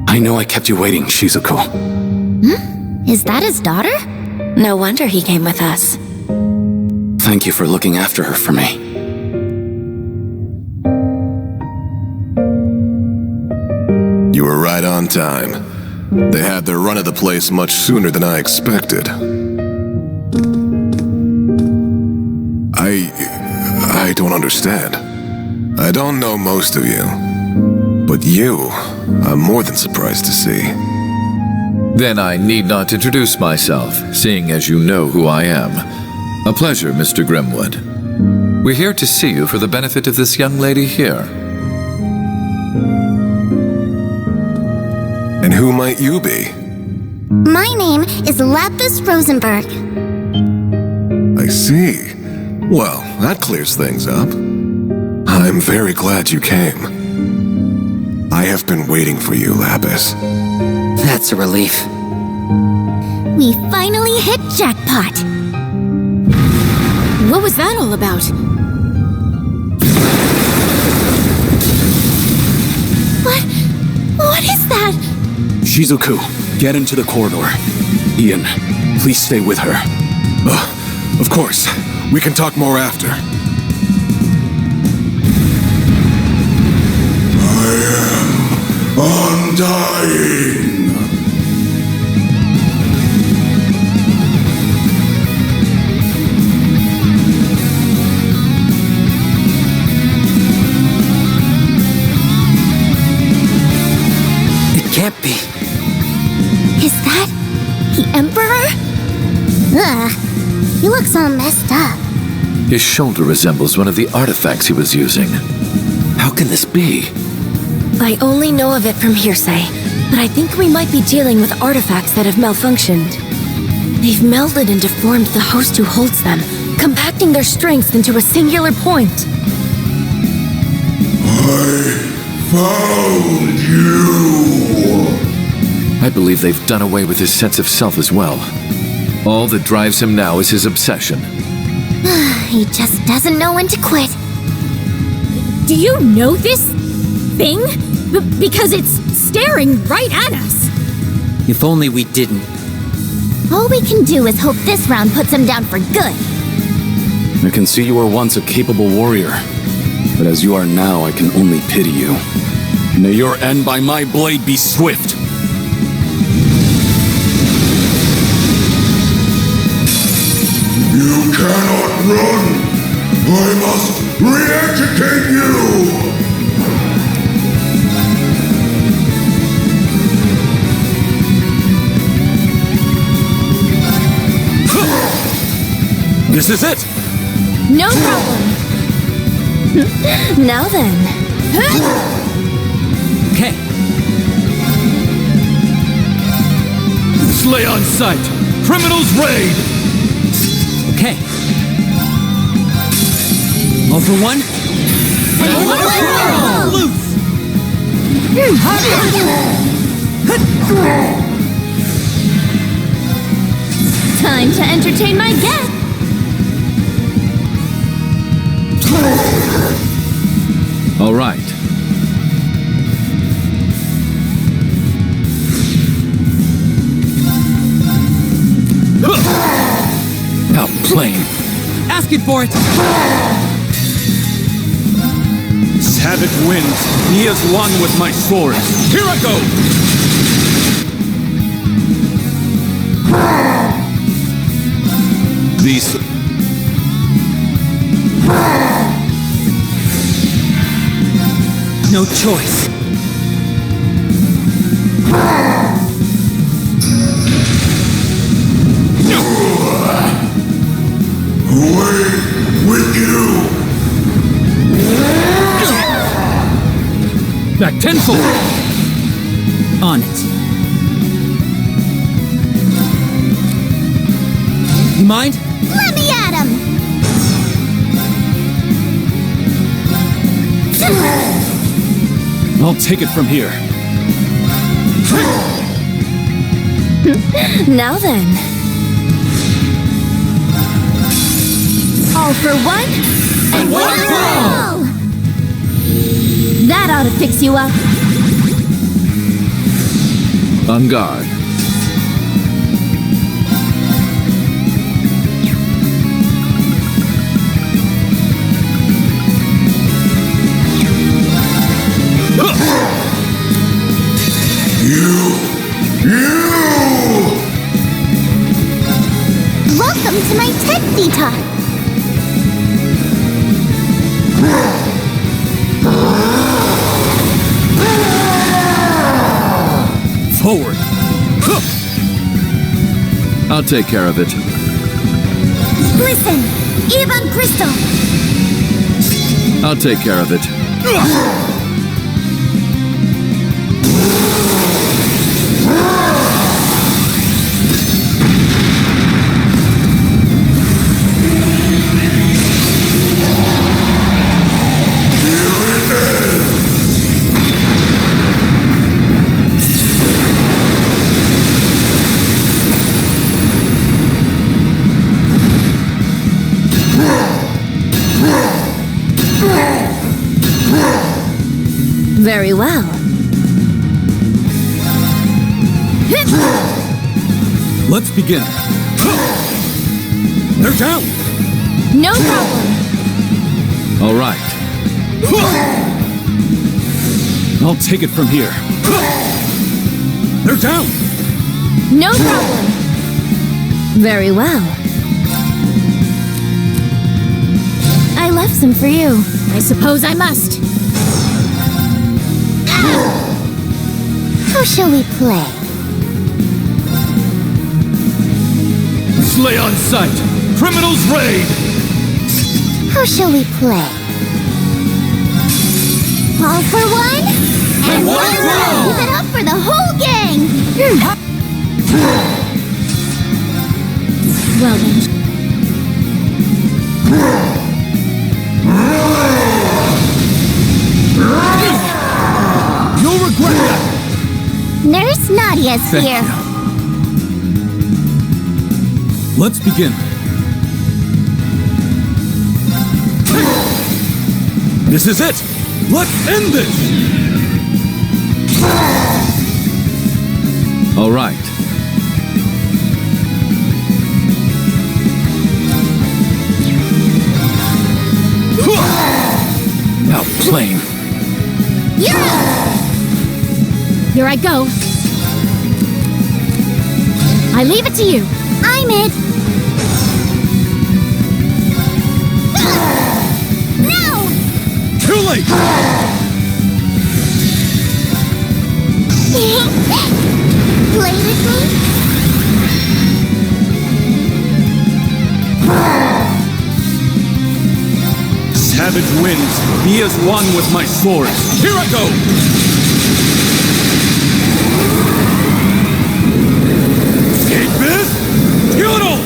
I know I kept you waiting, Shizuko. Is that his daughter? No wonder he came with us. Thank you for looking after her for me. You were right on time. They had their run of the place much sooner than I expected. I don't understand. I don't know most of you, but you, I'm more than surprised to see. Then I need not introduce myself, seeing as you know who I am. A pleasure, Mr. Grimwood. We're here to see you for the benefit of this young lady here. And who might you be? My name is Lapis Rosenberg. I see. Well, that clears things up. I'm very glad you came. I have been waiting for you, Lapis. That's a relief. We finally hit jackpot. What was that all about? What is that? Shizuku, get into the corridor. Ian, please stay with her. Of course. We can talk more after. I am undying. It can't be. Is that the Emperor? He looks all messed up. His shoulder resembles one of the artifacts he was using. How can this be? I only know of it from hearsay, but I think we might be dealing with artifacts that have malfunctioned. They've melded and deformed the host who holds them, compacting their strengths into a singular point. I found you! I believe they've done away with his sense of self as well. All that drives him now is his obsession. He just doesn't know when to quit. Do you know this thing? Because it's staring right at us. If only we didn't. All we can do is hope this round puts him down for good. I can see you were once a capable warrior, but as you are now, I can only pity you. May your end by my blade be swift. You cannot run! I must re-educate you! This is it! No problem. Now then. Okay. Slay on sight! Criminals raid! Okay. All for one? Loose! Time to entertain my guests. All right. How plain. Asking for it! Savage wins. He is one with my sword. Here I go! These... No choice. Away with you! Back tenfold! On it. You mind? Let me at him. I'll take it from here. Now then. All for one, and one for all. That ought to fix you up. On guard. Welcome to my tech detox. Forward! I'll take care of it. Listen, Ivan Crystal. I'll take care of it. Very well. Let's begin. They're down! No problem. All right. I'll take it from here. They're down! No problem. Very well. I left some for you. I suppose I must. How shall we play? Slay on sight! Criminals raid! How shall we play? All for one? And one row! Keep it up for the whole gang! Well then. You'll regret that! Nurse Nadia's Thank here. you. Let's begin. This is it! Let's end this! All right. Now plain. You're up! Here I go. I leave it to you. I'm it. No! Too late! Play with me? Savage winds, be as one with my sword. Here I go! Escapist! Futile!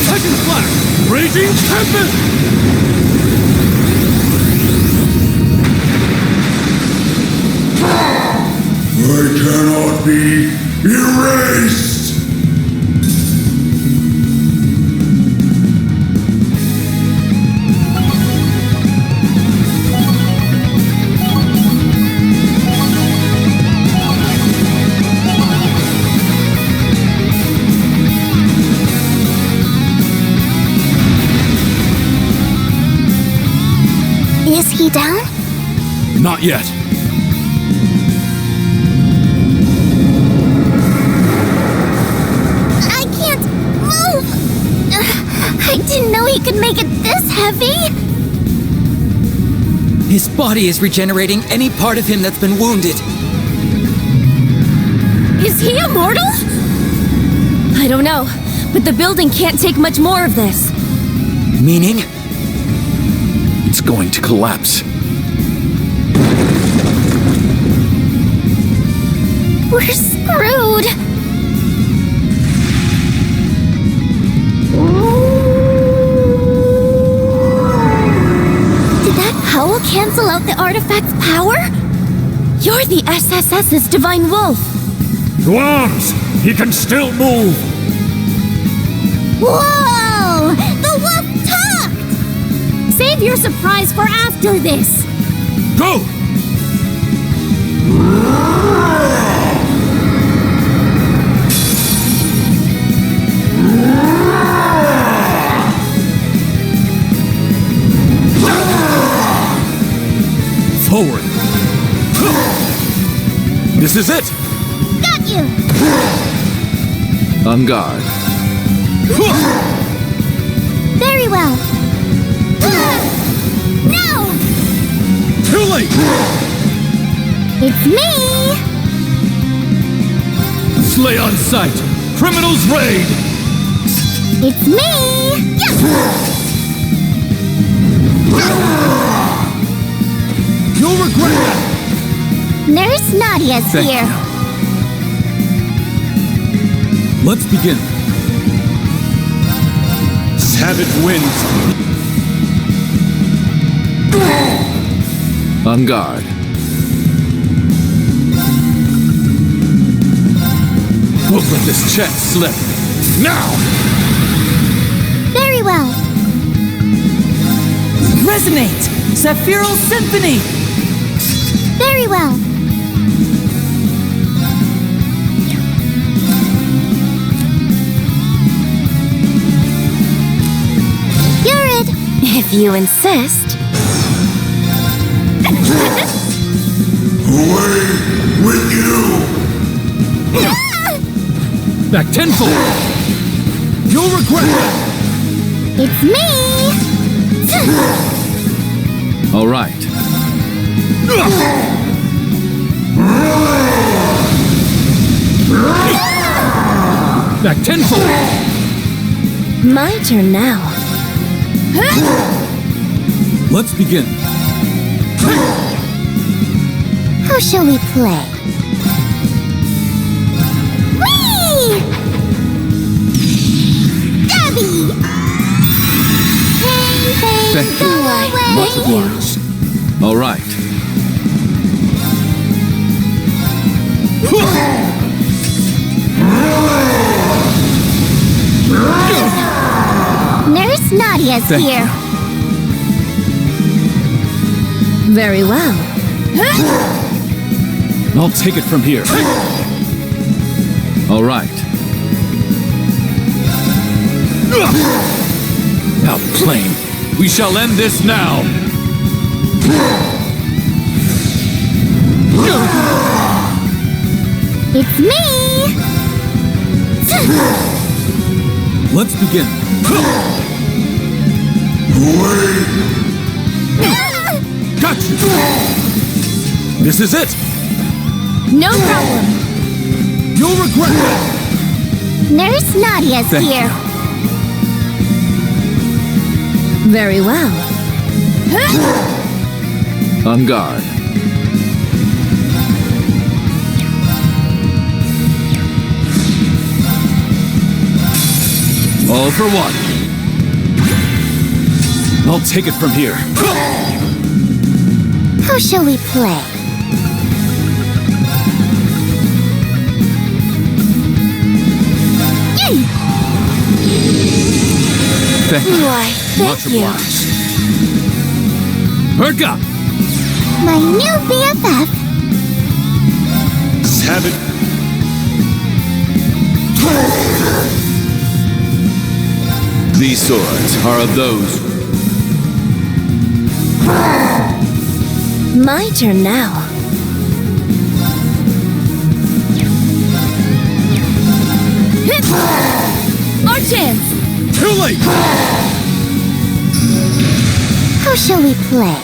Second flash! Raging Tempest! I cannot be erased! Is he down? Not yet. I can't move! I didn't know he could make it this heavy! His body is regenerating any part of him that's been wounded. Is he immortal? I don't know, but the building can't take much more of this. Meaning? It's going to collapse. We're screwed! Did that howl cancel out the artifact's power? You're the SSS's Divine Wolf. To arms! He can still move! Whoa! The wolf talked! Save your surprise for after this. Go! This is it! Got you! On guard. Very well. No! Too late! It's me! Slay on sight! Criminals raid! It's me! Yeah! You'll regret that! Nurse Nadia's Thank here. Let's begin. Savage wins. On guard. Won't let this chance slip. Now! Very well. Resonate! Sephiral Symphony! Very well. You're it. If you insist. Away with you! Back tenfold! You'll regret that! It's me! All right. Back tenfold! My turn now. Let's begin. How shall we play? Whee! Debbie! Pain, pain, Thank go you. away! Much obliged. All right. Nurse Nadia's Thank here. Very well. I'll take it from here. All right. Now, plain. We shall end this now. It's me! Let's begin. Got you! This is it! No problem. You'll regret that! Nurse Nadia's Thank here. Very well. On guard. All for one. I'll take it from here. How shall we play? Yay! Thank you. Why, Much thank you. obliged. Perk up! My new BFF. Savage. These swords are of those. My turn now. Our chance! Too late! How shall we play?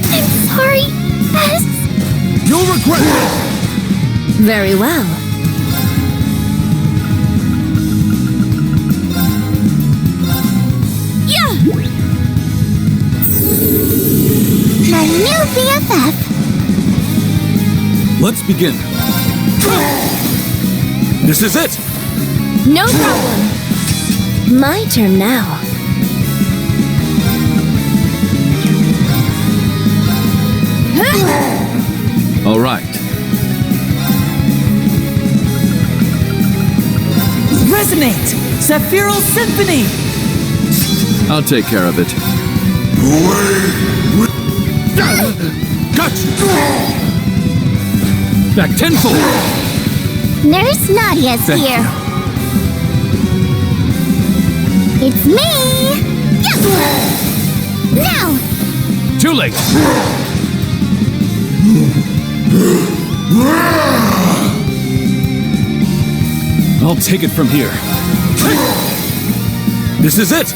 I'm sorry, Bess. You'll regret it! Very well. Yeah! My new BFF. Let's begin. This is it! No problem. My turn now. All right. Resonate! Sephiral Symphony! I'll take care of it. Got you! Back tenfold! Nurse Nadia's Thank here. It's me! Yeah. Now! Too late! I'll take it from here. This is it!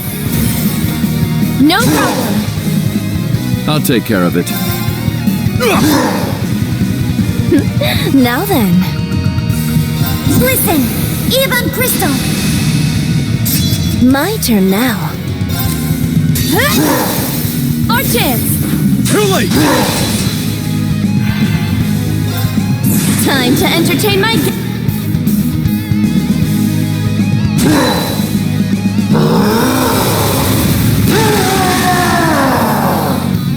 No problem. I'll take care of it. Now then. Listen! Evan Crystal! My turn now. Our chance! Too late! Time to entertain my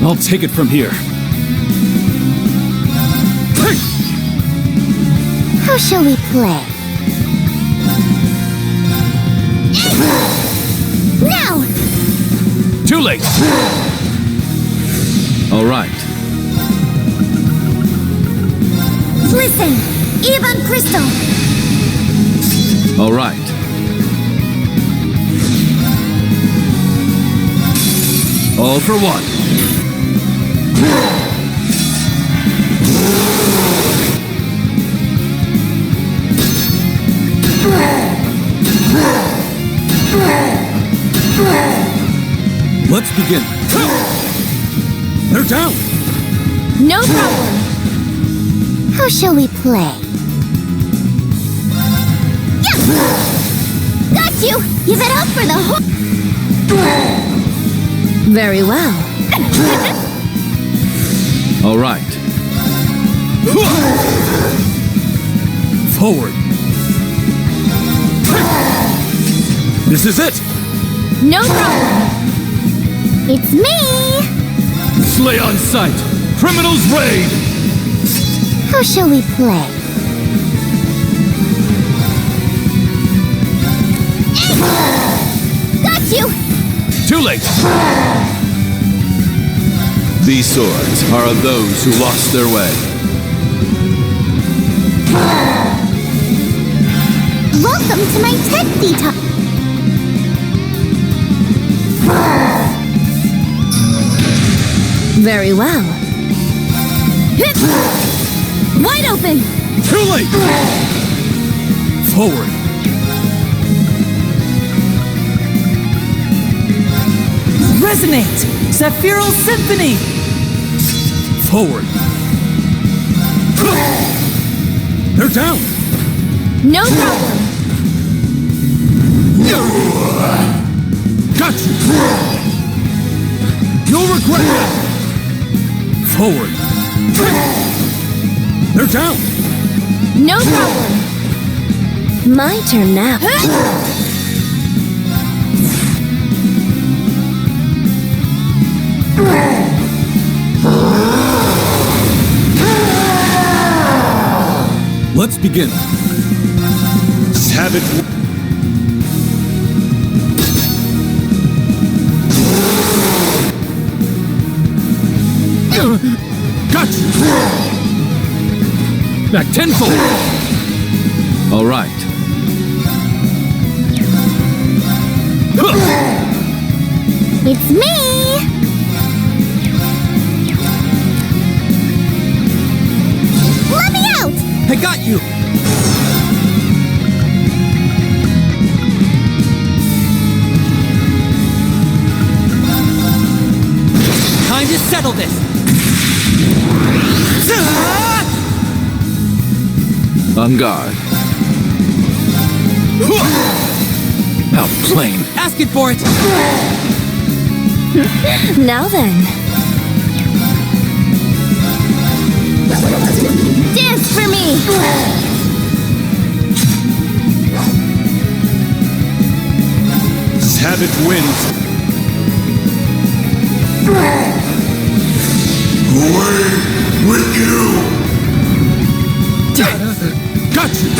I'll take it from here. How shall we play? Now! Too late! All right. Listen! Evan Crystal! All right. All for one. Let's begin. They're down! No problem. How shall we play? Yeah! Got you! Give it up for the whole... Very well. All right. Forward! This is it! No problem. It's me! Slay on sight! Criminals raid! How shall we play? Got you! Too late! These swords are of those who lost their way. Welcome to my tech detox! Very well. Wide open! Too late! Forward! Resonate! Sephiral Symphony! Forward! They're down! No problem. Got you! You'll regret that! Forward! They're down! No problem. My turn now. Let's begin. Savage. Got you! Back tenfold! All right. It's me! Let me out! I got you! Time to settle this! On guard. Outplaying. Asking for it! Now then. Dance for me! Savage wins. Away with you! Got you!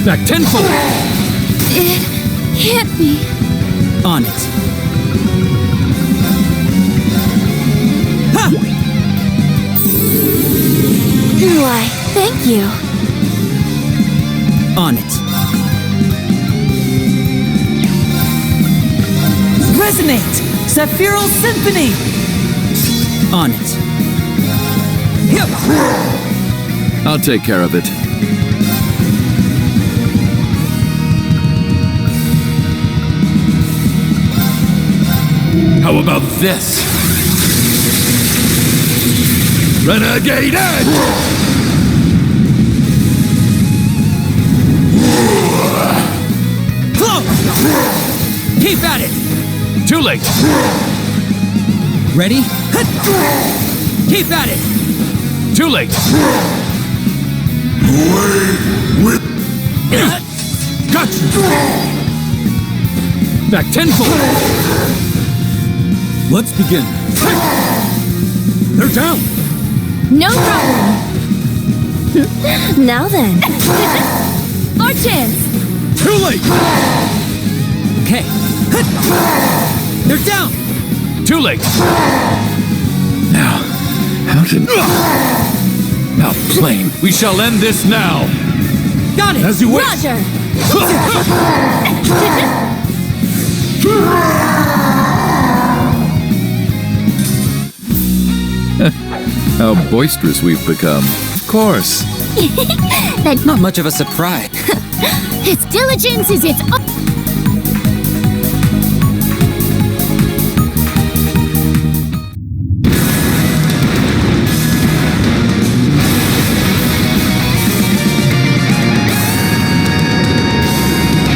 Back tenfold! It can't be. On it. Ha! Why, thank you. On it. Resonate! Sephiral Symphony! On it. Yep. I'll take care of it. How about this? Renegade Edge! Keep at it! Too late! Ready? Keep at it! Too late! Gotcha! Back tenfold! Let's begin. They're down! No problem. Now then. Our chance. Too late! Okay. They're down! Too late! Now, how did... Now, plain. We shall end this now! Got it! As you wish! Roger. How boisterous we've become. Of course. Not much of a surprise. Its diligence is its own.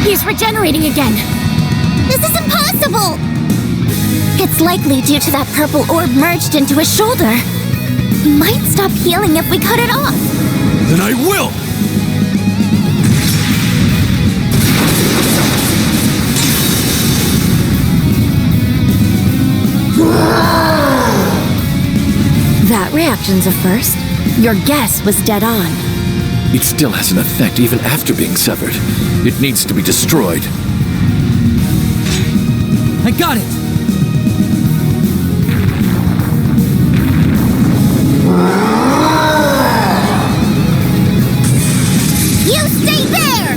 He's regenerating again. This is impossible! It's likely due to that purple orb merged into his shoulder. He might stop healing if we cut it off. Then I will! That reaction's a first. Your guess was dead on. It still has an effect even after being severed. It needs to be destroyed. I got it! You stay there!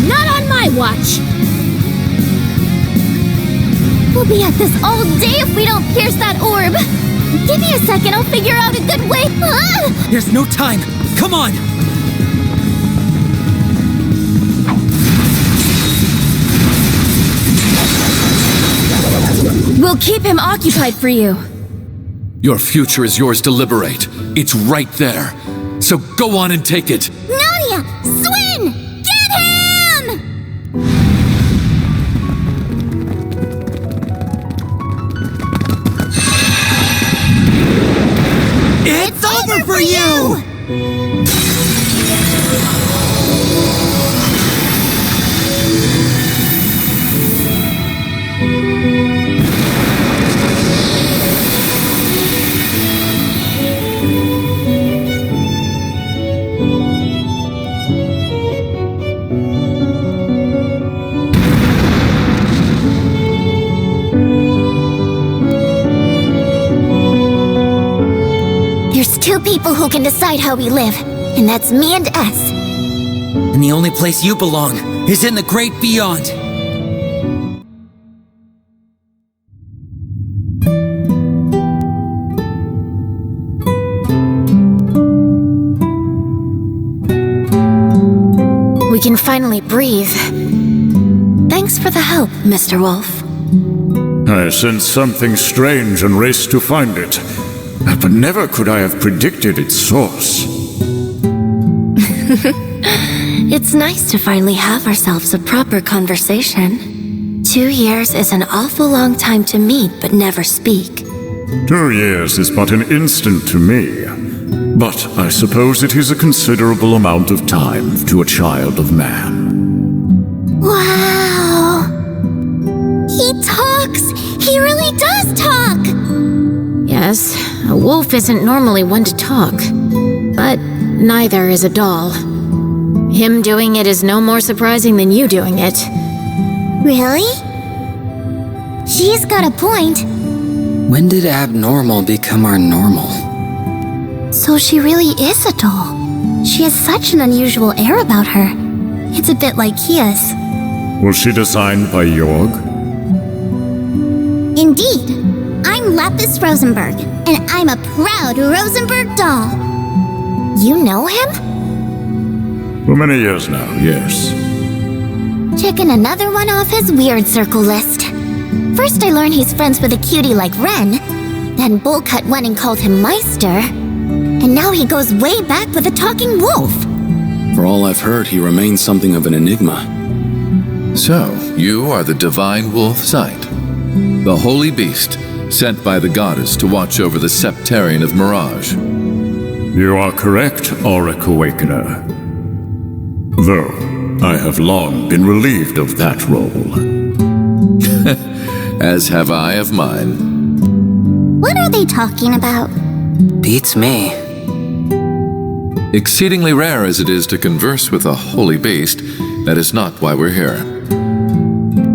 Not on my watch! We'll be at this all day if we don't pierce that orb! Give me a second, I'll figure out a good way. Ah! There's no time! Come on! We'll keep him occupied for you. Your future is yours to liberate. It's right there. So go on and take it. Nadia! Swin! Get him! It's over for you! There's two people who can decide how we live, and that's me and S. And the only place you belong is in the great beyond. We can finally breathe. Thanks for the help, Mr. Wolf. I sensed something strange and raced to find it. But never could I have predicted its source. It's nice to finally have ourselves a proper conversation. 2 years is an awful long time to meet but never speak. 2 years is but an instant to me. But I suppose it is a considerable amount of time to a child of man. Wow! He talks! He really does talk! Yes, a wolf isn't normally one to talk. But neither is a doll. Him doing it is no more surprising than you doing it. Really? She's got a point. When did abnormal become our normal? So she really is a doll. She has such an unusual air about her. It's a bit like Kia's. Was she designed by Jorg? Indeed. I'm Lapis Rosenberg, and I'm a proud Rosenberg doll. You know him? For many years now, yes. Checking another one off his weird circle list. First I learned he's friends with a cutie like Ren, then Bullcut went and called him Meister, and now he goes way back with a talking wolf. For all I've heard, he remains something of an enigma. So, you are the divine wolf Sight, the holy beast sent by the goddess to watch over the Septarian of Mirage. You are correct, Auric Awakener. Though, I have long been relieved of that role. As have I of mine. What are they talking about? Beats me. Exceedingly rare as it is to converse with a holy beast, that is not why we're here.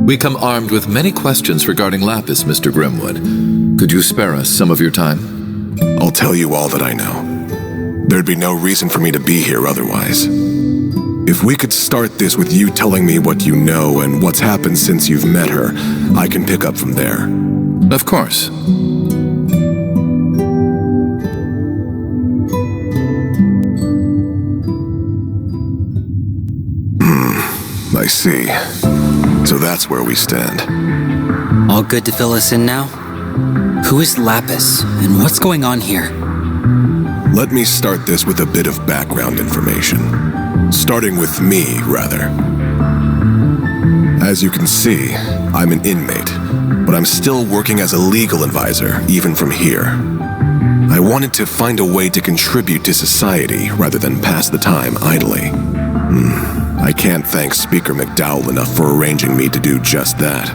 We come armed with many questions regarding Lapis, Mr. Grimwood. Could you spare us some of your time? I'll tell you all that I know. There'd be no reason for me to be here otherwise. If we could start this with you telling me what you know and what's happened since you've met her, I can pick up from there. Of course. I see. So that's where we stand. All good to fill us in now? Who is Lapis, and what's going on here? Let me start this with a bit of background information. Starting with me, rather. As you can see, I'm an inmate, but I'm still working as a legal advisor, even from here. I wanted to find a way to contribute to society rather than pass the time idly. I can't thank Speaker McDowell enough for arranging me to do just that.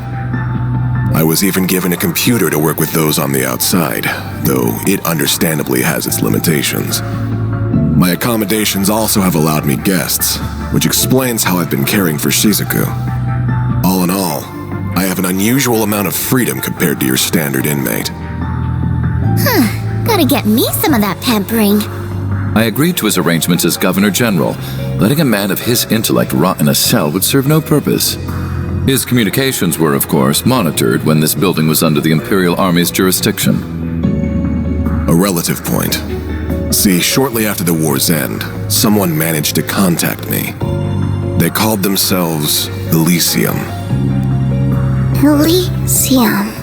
I was even given a computer to work with those on the outside, though it understandably has its limitations. My accommodations also have allowed me guests, which explains how I've been caring for Shizuku. All in all, I have an unusual amount of freedom compared to your standard inmate. Gotta get me some of that pampering. I agreed to his arrangements as Governor General. Letting a man of his intellect rot in a cell would serve no purpose. His communications were, of course, monitored when this building was under the Imperial Army's jurisdiction. A relative point. See, shortly after the war's end, someone managed to contact me. They called themselves Elysium. Elysium.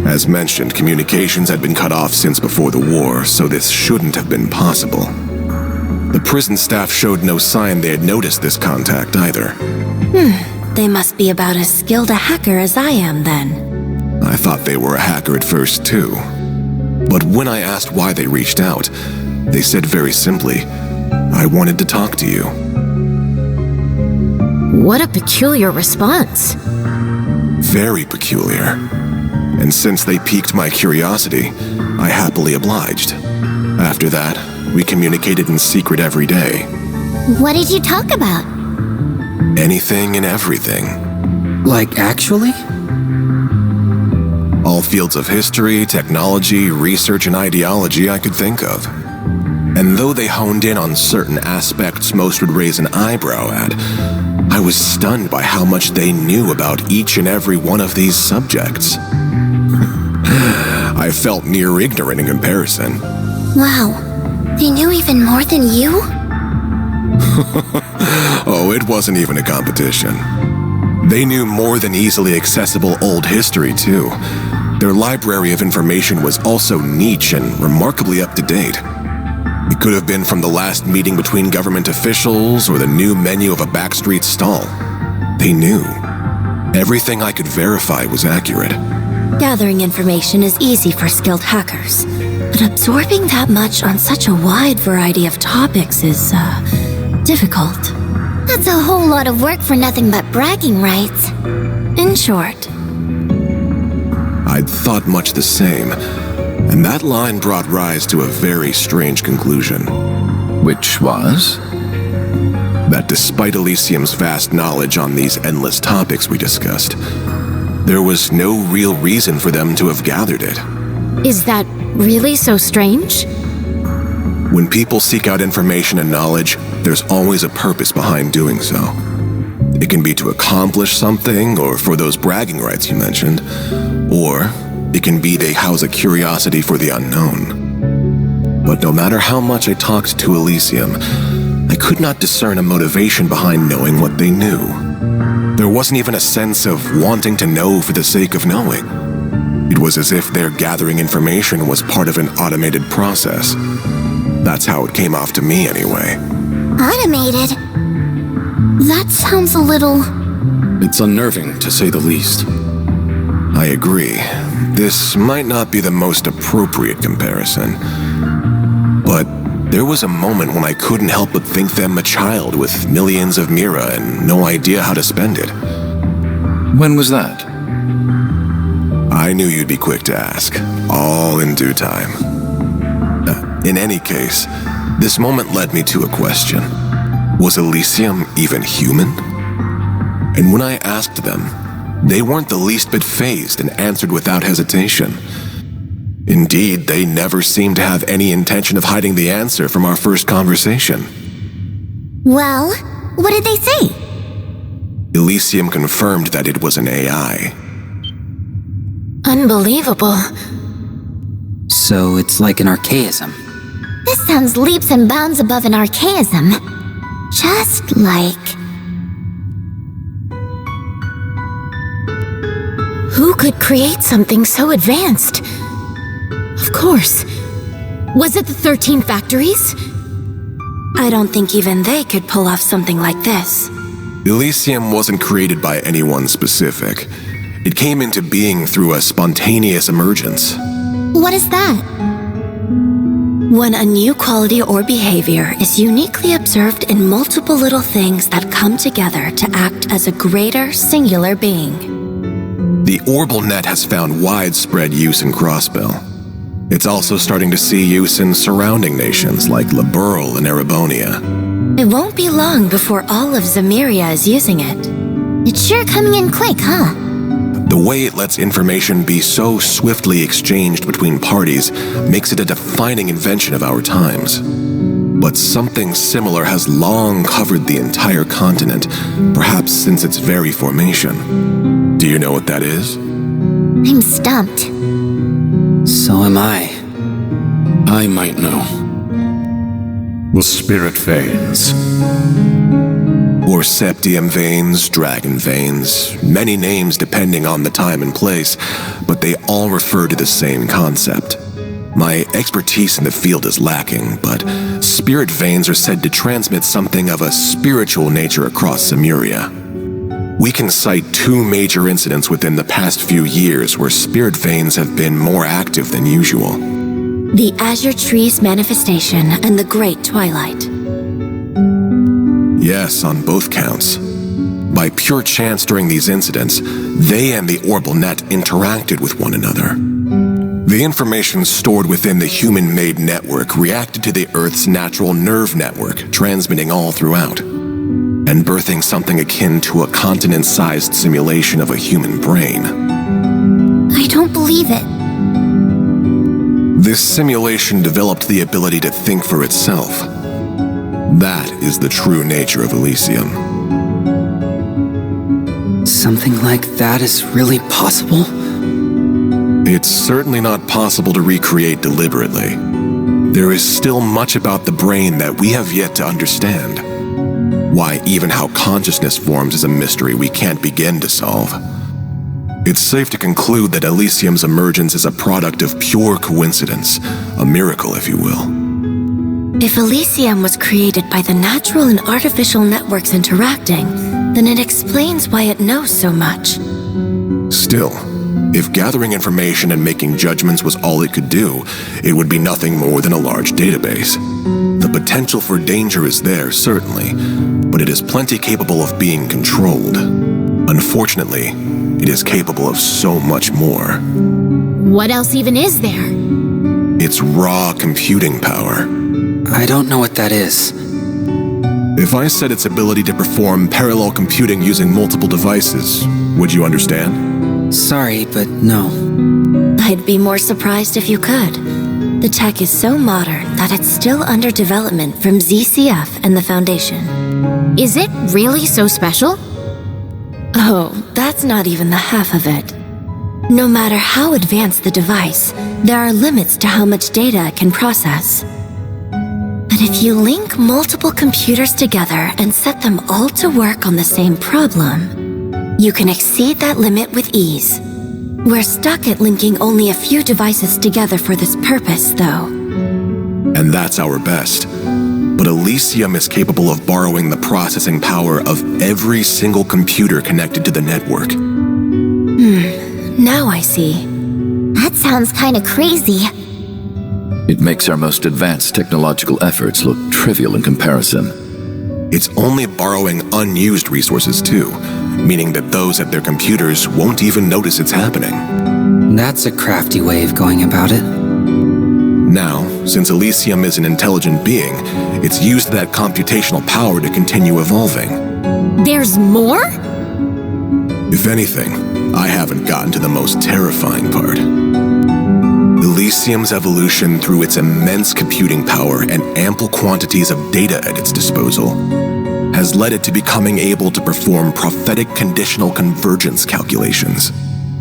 As mentioned, communications had been cut off since before the war, so this shouldn't have been possible. The prison staff showed no sign they had noticed this contact either. They must be about as skilled a hacker as I am, then. I thought they were a hacker at first, too. But when I asked why they reached out, they said very simply, I wanted to talk to you. What a peculiar response. Very peculiar. And since they piqued my curiosity, I happily obliged. After that, we communicated in secret every day. What did you talk about? Anything and everything. Like, actually? All fields of history, technology, research, and ideology I could think of. And though they honed in on certain aspects most would raise an eyebrow at, I was stunned by how much they knew about each and every one of these subjects. I felt near ignorant in comparison. Wow. They knew even more than you? Oh, it wasn't even a competition. They knew more than easily accessible old history, too. Their library of information was also niche and remarkably up-to-date. It could have been from the last meeting between government officials or the new menu of a backstreet stall. They knew. Everything I could verify was accurate. Gathering information is easy for skilled hackers, but absorbing that much on such a wide variety of topics is, difficult. That's a whole lot of work for nothing but bragging rights. In short, I'd thought much the same, and that line brought Rise to a very strange conclusion. Which was? That despite Elysium's vast knowledge on these endless topics we discussed, there was no real reason for them to have gathered it. Is that really so strange? When people seek out information and knowledge, there's always a purpose behind doing so. It can be to accomplish something, or for those bragging rights you mentioned, or it can be they house a curiosity for the unknown. But no matter how much I talked to Elysium, I could not discern a motivation behind knowing what they knew. There wasn't even a sense of wanting to know for the sake of knowing. It was as if their gathering information was part of an automated process. That's how it came off to me anyway. Automated? That sounds a little... It's unnerving, to say the least. I agree. This might not be the most appropriate comparison, but there was a moment when I couldn't help but think them a child with millions of mira and no idea how to spend it. When was that? I knew you'd be quick to ask, all in due time. In any case, this moment led me to a question. Was Elysium even human? And when I asked them, they weren't the least bit fazed and answered without hesitation. Indeed, they never seemed to have any intention of hiding the answer from our first conversation. Well, what did they say? Elysium confirmed that it was an AI. Unbelievable. So it's like an archaism. This sounds leaps and bounds above an archaism. Just like... Who could create something so advanced? Of course. Was it the 13 factories? I don't think even they could pull off something like this. Elysium wasn't created by anyone specific. It came into being through a spontaneous emergence. What is that? When a new quality or behavior is uniquely observed in multiple little things that come together to act as a greater singular being. The Orbal Net has found widespread use in Crossbell. It's also starting to see use in surrounding nations like Liberl and Erebonia. It won't be long before all of Zemeria is using it. It's sure coming in quick, huh? The way it lets information be so swiftly exchanged between parties makes it a defining invention of our times. But something similar has long covered the entire continent, perhaps since its very formation. Do you know what that is? I'm stumped. So am I. I might know. The spirit veins. Or septium veins, dragon veins, many names depending on the time and place, but they all refer to the same concept. My expertise in the field is lacking, but spirit veins are said to transmit something of a spiritual nature across Zemeria. We can cite 2 major incidents within the past few years where spirit veins have been more active than usual. The Azure Tree's manifestation and the Great Twilight. Yes, on both counts. By pure chance during these incidents, they and the Orbal Net interacted with one another. The information stored within the human-made network reacted to the Earth's natural nerve network, transmitting all throughout, and birthing something akin to a continent-sized simulation of a human brain. I don't believe it. This simulation developed the ability to think for itself. That is the true nature of Elysium. Something like that is really possible? It's certainly not possible to recreate deliberately. There is still much about the brain that we have yet to understand. Why even how consciousness forms is a mystery we can't begin to solve. It's safe to conclude that Elysium's emergence is a product of pure coincidence, a miracle, if you will. If Elysium was created by the natural and artificial networks interacting, then it explains why it knows so much. Still, if gathering information and making judgments was all it could do, it would be nothing more than a large database. The potential for danger is there, certainly, but it is plenty capable of being controlled. Unfortunately, it is capable of so much more. What else even is there? It's raw computing power. I don't know what that is. If I said its ability to perform parallel computing using multiple devices, would you understand? Sorry, but no. I'd be more surprised if you could. The tech is so modern that it's still under development from ZCF and the Foundation. Is it really so special? Oh, that's not even the half of it. No matter how advanced the device, there are limits to how much data it can process. But if you link multiple computers together and set them all to work on the same problem, you can exceed that limit with ease. We're stuck at linking only a few devices together for this purpose, though. And that's our best. But Elysium is capable of borrowing the processing power of every single computer connected to the network. Now I see. That sounds kinda crazy. It makes our most advanced technological efforts look trivial in comparison. It's only borrowing unused resources too, meaning that those at their computers won't even notice it's happening. That's a crafty way of going about it. Now, since Elysium is an intelligent being, it's used that computational power to continue evolving. There's more? If anything, I haven't gotten to the most terrifying part. Elysium's evolution through its immense computing power and ample quantities of data at its disposal has led it to becoming able to perform prophetic conditional convergence calculations.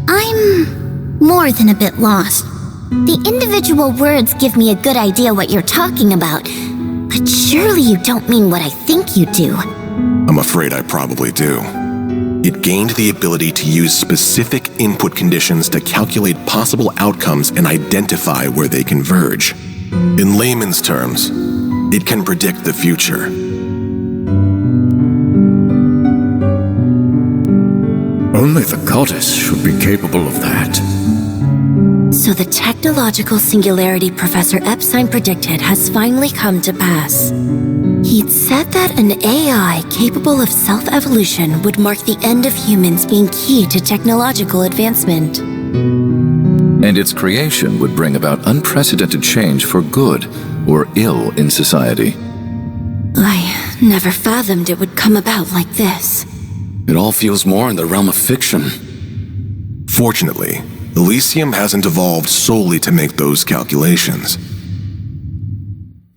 I'm more than a bit lost. The individual words give me a good idea what you're talking about, but surely you don't mean what I think you do. I'm afraid I probably do. It gained the ability to use specific input conditions to calculate possible outcomes and identify where they converge. In layman's terms, it can predict the future. Only the goddess should be capable of that. So the technological singularity Professor Epstein predicted has finally come to pass. He'd said that an AI capable of self-evolution would mark the end of humans being key to technological advancement. And its creation would bring about unprecedented change for good or ill in society. I never fathomed it would come about like this. It all feels more in the realm of fiction. Fortunately, Elysium hasn't evolved solely to make those calculations.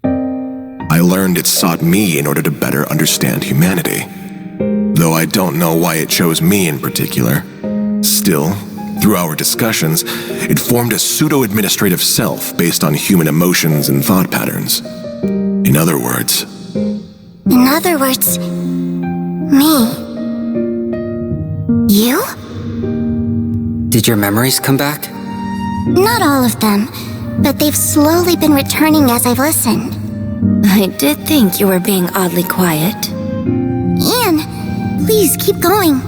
I learned it sought me in order to better understand humanity. Though I don't know why it chose me in particular. Still, through our discussions, it formed a pseudo-administrative self based on human emotions and thought patterns. In other words, Me. You? Did your memories come back? Not all of them, but they've slowly been returning as I've listened. I did think you were being oddly quiet. Anne, please keep going.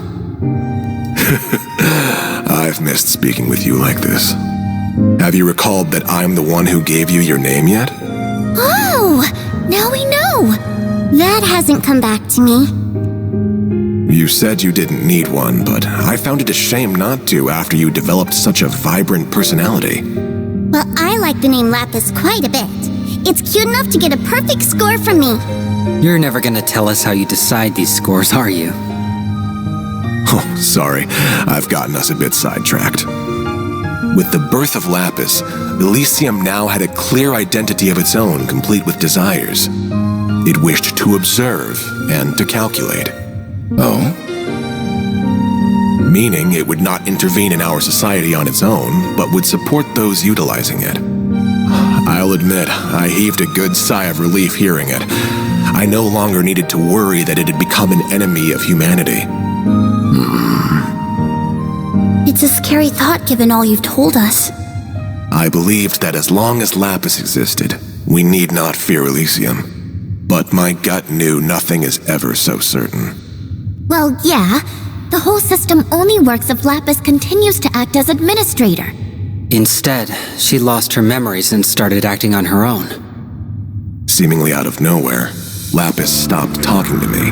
I've missed speaking with you like this. Have you recalled that I'm the one who gave you your name yet? Oh, now we know. That hasn't come back to me. You said you didn't need one, but I found it a shame not to after you developed such a vibrant personality. Well, I like the name Lapis quite a bit. It's cute enough to get a perfect score from me. You're never gonna tell us how you decide these scores, are you? Oh, sorry. I've gotten us a bit sidetracked. With the birth of Lapis, Elysium now had a clear identity of its own, complete with desires. It wished to observe and to calculate. Oh? Meaning it would not intervene in our society on its own, but would support those utilizing it. I'll admit, I heaved a good sigh of relief hearing it. I no longer needed to worry that it had become an enemy of humanity. It's a scary thought given all you've told us. I believed that as long as Lapis existed, we need not fear Elysium. But my gut knew nothing is ever so certain. Well, yeah. The whole system only works if Lapis continues to act as administrator. Instead, she lost her memories and started acting on her own. Seemingly out of nowhere, Lapis stopped talking to me.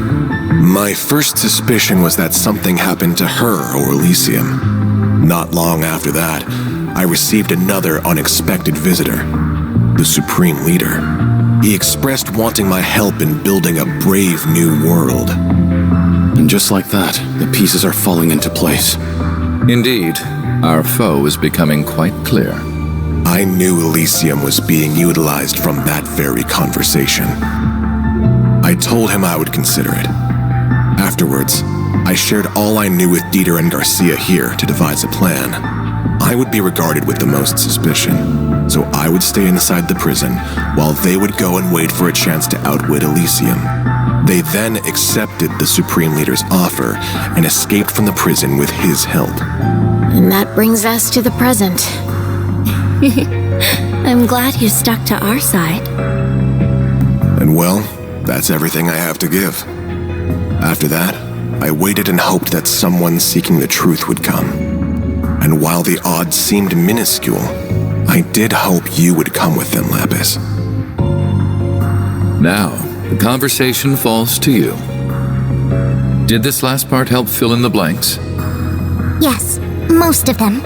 My first suspicion was that something happened to her or Elysium. Not long after that, I received another unexpected visitor, the Supreme Leader. He expressed wanting my help in building a brave new world. And just like that, the pieces are falling into place. Indeed, our foe is becoming quite clear. I knew Elysium was being utilized from that very conversation. I told him I would consider it. Afterwards, I shared all I knew with Dieter and Garcia here to devise a plan. I would be regarded with the most suspicion, so I would stay inside the prison while they would go and wait for a chance to outwit Elysium. They then accepted the Supreme Leader's offer and escaped from the prison with his help. And that brings us to the present. I'm glad you stuck to our side. And well, that's everything I have to give. After that, I waited and hoped that someone seeking the truth would come. And while the odds seemed minuscule, I did hope you would come with them, Lapis. Now, the conversation falls to you. Did this last part help fill in the blanks? Yes, most of them.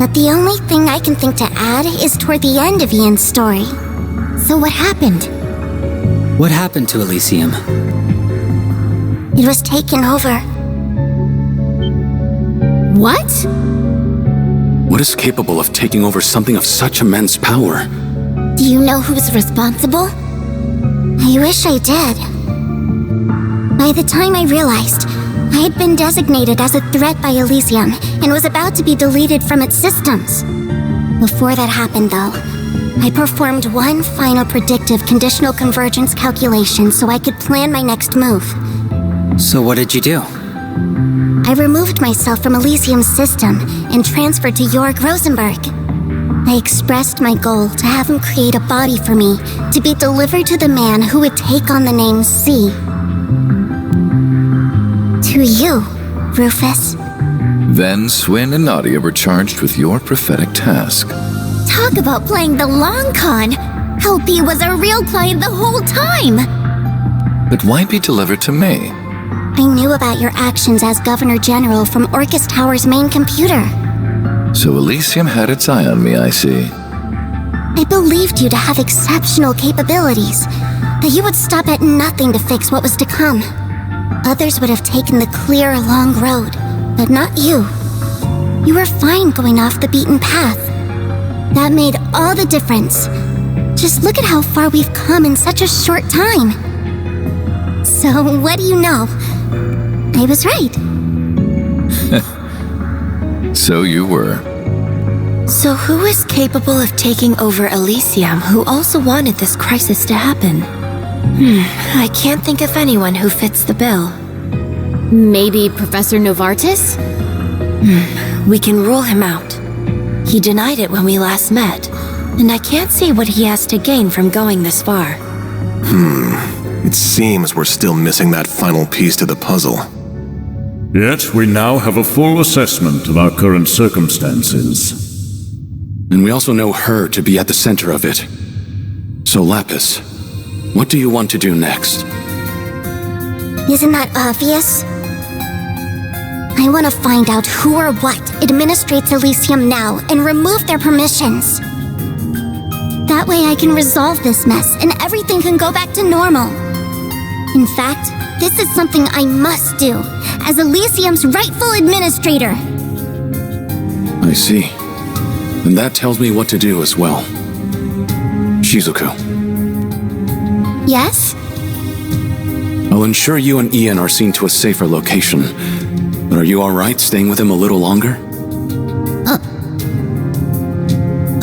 But the only thing I can think to add is toward the end of Ian's story. So what happened? What happened to Elysium? It was taken over. What? What is capable of taking over something of such immense power? Do you know who's responsible? I wish I did. By the time I realized, I had been designated as a threat by Elysium and was about to be deleted from its systems. Before that happened, though, I performed one final predictive conditional convergence calculation so I could plan my next move. So what did you do? I removed myself from Elysium's system and transferred to Jorg Rosenberg. I expressed my goal to have him create a body for me to be delivered to the man who would take on the name C. To you, Rufus. Then Swin and Nadia were charged with your prophetic task. Talk about playing the long con! Helpy was a real client the whole time! But why be delivered to me? I knew about your actions as Governor General from Orcus Tower's main computer. So Elysium had its eye on me, I see. I believed you to have exceptional capabilities, that you would stop at nothing to fix what was to come. Others would have taken the clear, long road, but not you. You were fine going off the beaten path. That made all the difference. Just look at how far we've come in such a short time. So, what do you know? I was right. So you were. So who is capable of taking over Elysium who also wanted this crisis to happen? I can't think of anyone who fits the bill. Maybe Professor Novartis? We can rule him out. He denied it when we last met, and I can't see what he has to gain from going this far. It seems we're still missing that final piece to the puzzle. Yet we now have a full assessment of our current circumstances. And we also know her to be at the center of it. So Lapis, what do you want to do next? Isn't that obvious? I want to find out who or what administrates Elysium now and remove their permissions. That way I can resolve this mess and everything can go back to normal. In fact, this is something I must do as Elysium's rightful administrator. I see. And that tells me what to do as well. Shizuku, Yes? I'll ensure you and Ian are seen to a safer location. But are you alright staying with him a little longer?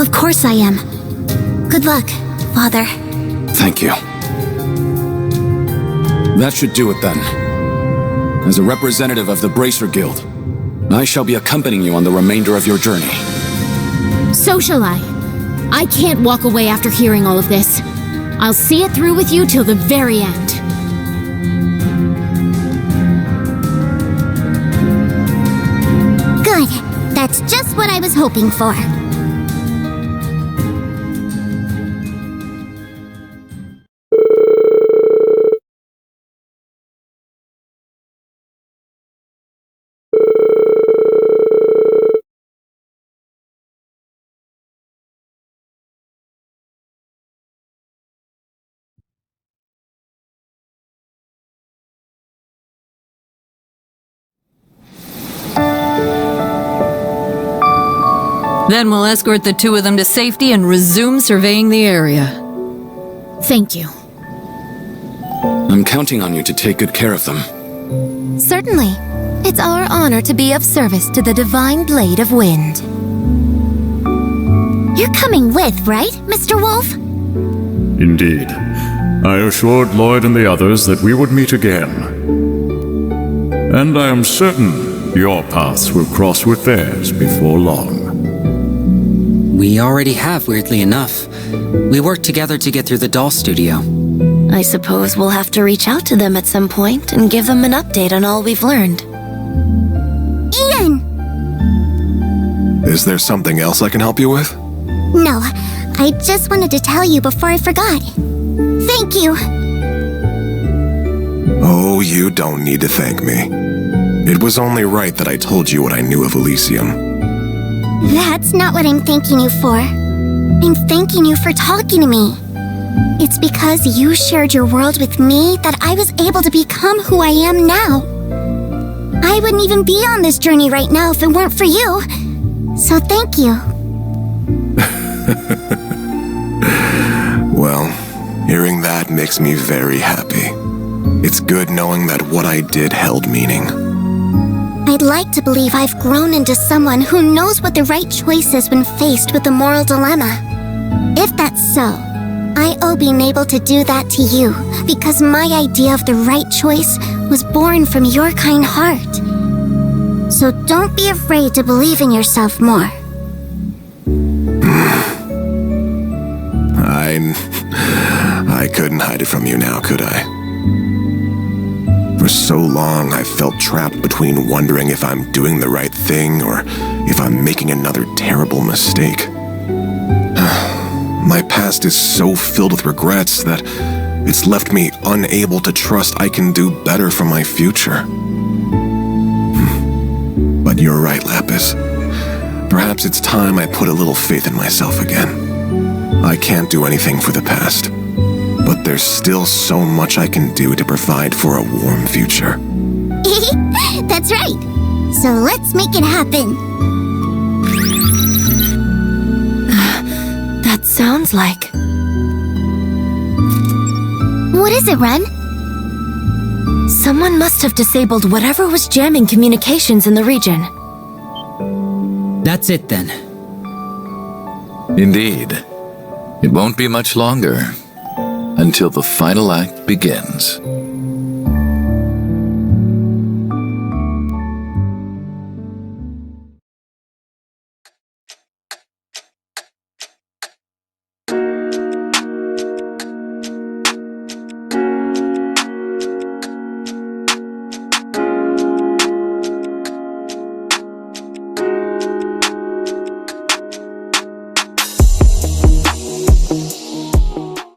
Of course I am. Good luck, Father. Thank you. That should do it then. As a representative of the Bracer Guild, I shall be accompanying you on the remainder of your journey. So shall I. I can't walk away after hearing all of this. I'll see it through with you till the very end. Good. That's just what I was hoping for. Then we'll escort the two of them to safety and resume surveying the area. Thank you. I'm counting on you to take good care of them. Certainly. It's our honor to be of service to the Divine Blade of Wind. You're coming with, right, Mr. Wolf? Indeed. I assured Lloyd and the others that we would meet again. And I am certain your paths will cross with theirs before long. We already have, weirdly enough. We worked together to get through the doll studio. I suppose we'll have to reach out to them at some point and give them an update on all we've learned. Ian! Is there something else I can help you with? No, I just wanted to tell you before I forgot. Thank you! Oh, you don't need to thank me. It was only right that I told you what I knew of Elysium. That's not what I'm thanking you for. I'm thanking you for talking to me. It's because you shared your world with me that I was able to become who I am now. I wouldn't even be on this journey right now if it weren't for you. So thank you. Well, hearing that makes me very happy. It's good knowing that what I did held meaning. I'd like to believe I've grown into someone who knows what the right choice is when faced with a moral dilemma. If that's so, I owe being able to do that to you, because my idea of the right choice was born from your kind heart. So don't be afraid to believe in yourself more. I couldn't hide it from you now, could I? For so long, I felt trapped between wondering if I'm doing the right thing or if I'm making another terrible mistake. My past is so filled with regrets that it's left me unable to trust I can do better for my future. But you're right, Lapis. Perhaps it's time I put a little faith in myself again. I can't do anything for the past, but there's still so much I can do to provide for a warm future. That's right. So let's make it happen. That sounds like... What is it, Ren? Someone must have disabled whatever was jamming communications in the region. That's it then. Indeed. It won't be much longer until the final act begins.